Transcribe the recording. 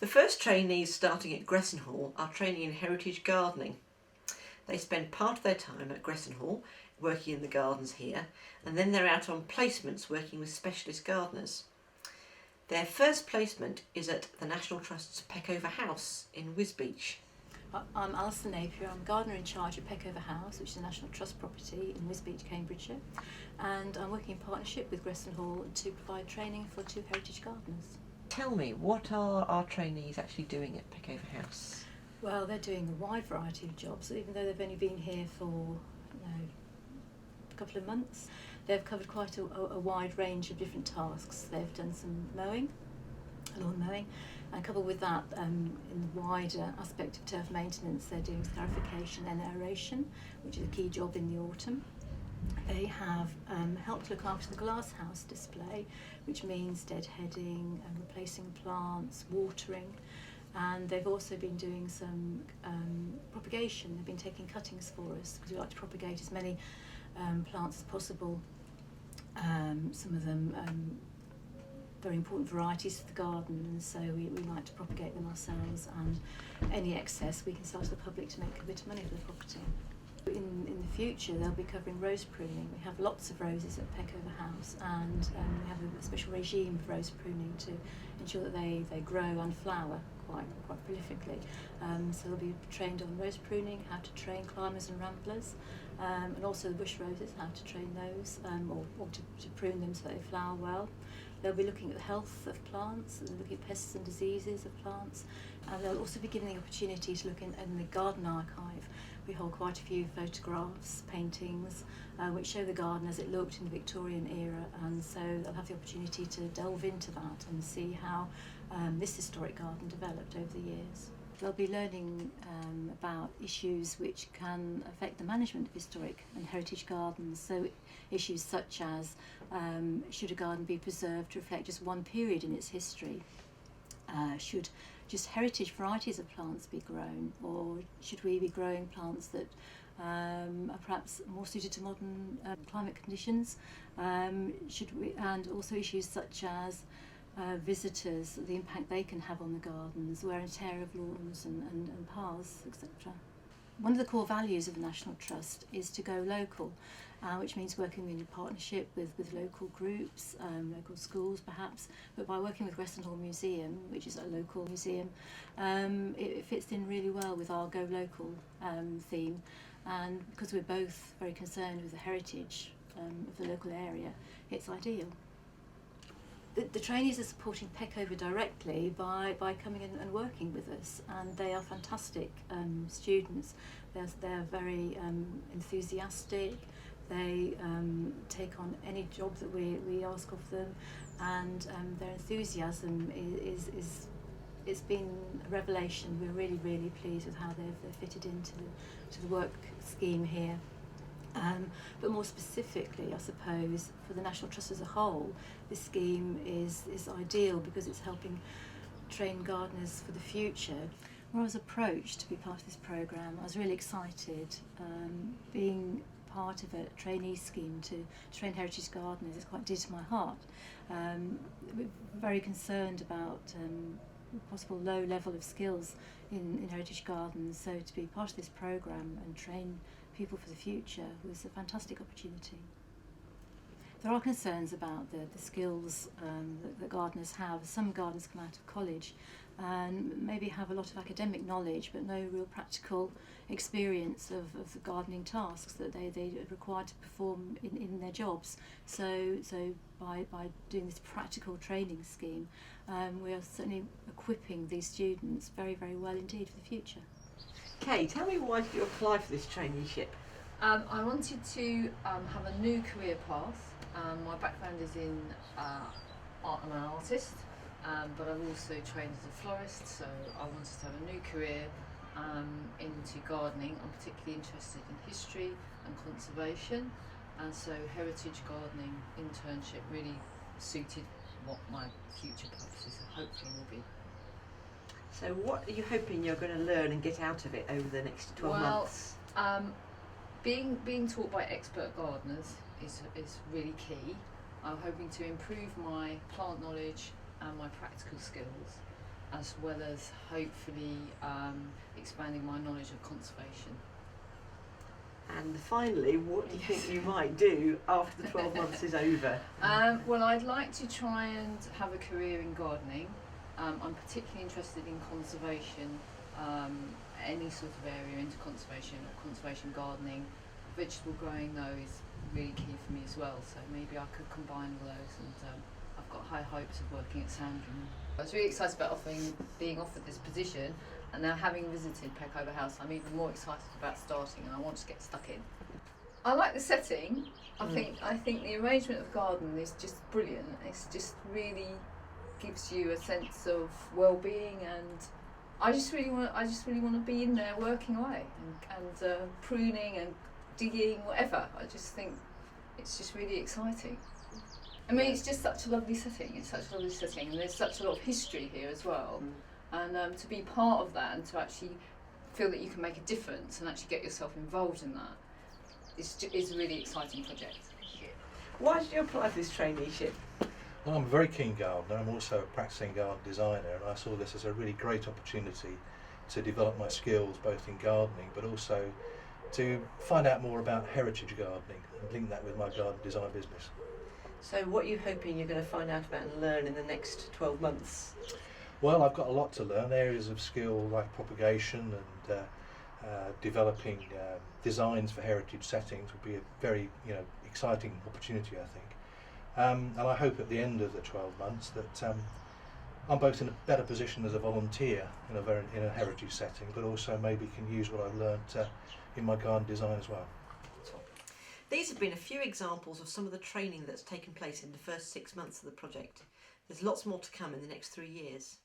The first trainees starting at Gressenhall are training in heritage gardening. They spend part of their time at Gressenhall working in the gardens here, and then they're out on placements working with specialist gardeners. Their first placement is at the National Trust's Peckover House in Wisbech. I'm Alison Napier. I'm gardener in charge at Peckover House, which is a National Trust property in Wisbech, Cambridgeshire, and I'm working in partnership with Gressenhall to provide training for 2 heritage gardeners. Tell me, what are our trainees actually doing at Peckover House? Well, they're doing a wide variety of jobs, even though they've only been here for a couple of months. They've covered quite a wide range of different tasks. They've done some mowing, lawn mowing, and coupled with that, in the wider aspect of turf maintenance, they're doing scarification and aeration, which is a key job in the autumn. They have helped look after the glasshouse display, which means deadheading and replacing plants, watering, and they've also been doing some propagation. They've been taking cuttings for us because we like to propagate as many plants as possible. Some of them very important varieties for the garden, and so we like to propagate them ourselves, and any excess we can sell to the public to make a bit of money for the property. In the future they'll be covering rose pruning. We have lots of roses at Peckover House, and we have a special regime of rose pruning to ensure that they grow and flower quite prolifically. So they'll be trained on rose pruning, how to train climbers and ramblers, and also the bush roses, how to train those, or to prune them so they flower well. They'll be looking at the health of plants, and looking at pests and diseases of plants, and they'll also be given the opportunity to look in the garden archive. We hold quite a few photographs, paintings, which show the garden as it looked in the Victorian era, and so they'll have the opportunity to delve into that and see how this historic garden developed over the years. They'll be learning about issues which can affect the management of historic and heritage gardens, so issues such as should a garden be preserved to reflect just one period in its history? Should just heritage varieties of plants be grown, or should we be growing plants that are perhaps more suited to modern climate conditions? Should we, and also issues such as visitors, the impact they can have on the gardens, wear and tear of lawns and paths, etc. One of the core values of the National Trust is to go local, which means working in partnership with local groups, local schools perhaps, but by working with Gressenhall Museum, which is a local museum, it fits in really well with our Go Local theme, and because we're both very concerned with the heritage of the local area, it's ideal. The trainees are supporting Peckover directly by coming in and working with us, and they are fantastic students. They're very enthusiastic. They take on any job that we ask of them, and their enthusiasm it's been a revelation. We're really pleased with how they've fitted into the work scheme here. But more specifically, I suppose, for the National Trust as a whole, this scheme is ideal because it's helping train gardeners for the future. When I was approached to be part of this programme, I was really excited. Being part of a trainee scheme to train heritage gardeners is quite dear to my heart. We're very concerned about possible low level of skills in heritage gardens, so to be part of this programme and train people for the future was a fantastic opportunity. There are concerns about the skills that gardeners have. Some gardeners come out of college and maybe have a lot of academic knowledge but no real practical experience of the gardening tasks that they are required to perform in their jobs. So by doing this practical training scheme, we are certainly equipping these students very well indeed for the future. Kay, tell me, why did you apply for this traineeship? I wanted to have a new career path. My background is in art. I'm an artist, but I've also trained as a florist, so I wanted to have a new career into gardening. I'm particularly interested in history and conservation, and so heritage gardening internship really suited what my future purposes hopefully will be. So what are you hoping you're going to learn and get out of it over the next 12 months? Being taught by expert gardeners is really key. I'm hoping to improve my plant knowledge and my practical skills, as well as hopefully expanding my knowledge of conservation. And finally, what do you think you might do after the 12 months is over? Well, I'd like to try and have a career in gardening. I'm particularly interested in conservation, any sort of area into conservation or conservation gardening. Vegetable growing though is really key for me as well, so maybe I could combine all those, and I've got high hopes of working at Anglian. I was really excited about being offered this position, and now having visited Peckover House, I'm even more excited about starting, and I want to get stuck in. I like the setting. I think the arrangement of the garden is just brilliant. It's just really gives you a sense of well-being, and I just really want to be in there working away and pruning and digging, whatever. I just think it's just really exciting. I mean, it's just such a lovely setting. It's such a lovely setting, and there's such a lot of history here as well. And to be part of that, and to actually feel that you can make a difference and actually get yourself involved in that is a really exciting project. Why did you apply for this traineeship? Well, I'm a very keen gardener. I'm also a practicing garden designer, and I saw this as a really great opportunity to develop my skills both in gardening but also to find out more about heritage gardening and link that with my garden design business. So what are you hoping you're going to find out about and learn in the next 12 months? Well, I've got a lot to learn. Areas of skill like propagation and developing designs for heritage settings would be a very exciting opportunity, I think. And I hope at the end of the 12 months that I'm both in a better position as a volunteer in a heritage setting, but also maybe can use what I've learnt in my garden design as well. These have been a few examples of some of the training that's taken place in the first 6 months of the project. There's lots more to come in the next 3 years.